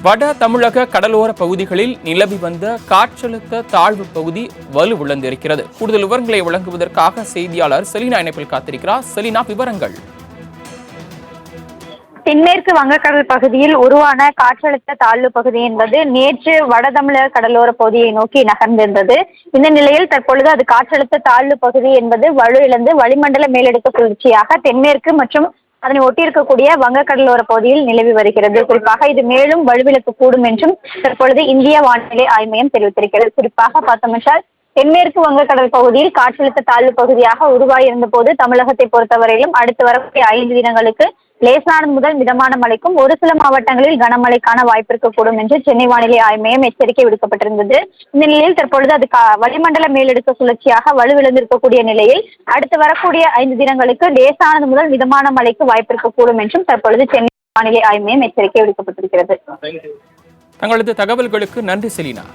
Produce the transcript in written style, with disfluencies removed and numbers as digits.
வட தமிழக கடலோர பகுதிகளில் நிலவி வந்த காற்றழுத்த தாழ்வு பகுதி வலுவிழந்திருக்கிறது. கூடுதல் விவரங்களை வழங்குவதற்காக செய்தியாளர் செலினா இணைப்பில் காத்திருக்கிறார். செலினா, விவரங்கள். தென்மேற்கு வங்கக்கடல் பகுதியில் உருவான காற்றழுத்த தாழ்வு பகுதி என்பது நேற்று வட தமிழக கடலோர பகுதியை நோக்கி நகர்ந்திருந்தது. இந்த நிலையில் தற்பொழுது அது காற்றழுத்த தாழ்வு பகுதி என்பது வலுவிழந்து வளிமண்டல மேலடுக்கு சுழற்சியாக தென்மேற்கு மற்றும் அதனை ஒட்டியிருக்கக்கூடிய வங்கக்கடலோர பகுதியில் நிலவி வருகிறது. குறிப்பாக இது மேலும் வலுவிழக்கக்கூடும் என்றும் தற்பொழுது இந்திய வானிலை ஆய்வு மையம் தெரிவித்திருக்கிறது. குறிப்பாக பார்த்தோமென்றால் தென்மேற்கு வங்கக்கடல் பகுதியில் காற்றழுத்த தாழ்வு பகுதியாக உருவாகியிருந்த போது தமிழகத்தை பொறுத்தவரையிலும் அடுத்து வரக்கூடிய 5 தினங்களுக்கு லேசானது முதல் மிதமான மழைக்கும் ஒரு சில மாவட்டங்களில் கனமழைக்கான வாய்ப்பு இருக்கக்கூடும் என்று சென்னை வானிலை ஆய்வு மையம் எச்சரிக்கை விடுக்கப்பட்டிருந்தது. இந்த நிலையில் தற்பொழுது அது வளிமண்டல மேலடுக்கு சுழற்சியாக வலுவிழந்திருக்கக்கூடிய நிலையில் அடுத்து வரக்கூடிய 5 தினங்களுக்கு லேசானது முதல் மிதமான மழைக்கு வாய்ப்பு இருக்கக்கூடும் என்றும் தற்பொழுது சென்னை வானிலை ஆய்வு மையம் எச்சரிக்கை விடுக்கப்பட்டிருக்கிறது. தங்களது தகவல்களுக்கு நன்றி செலினா.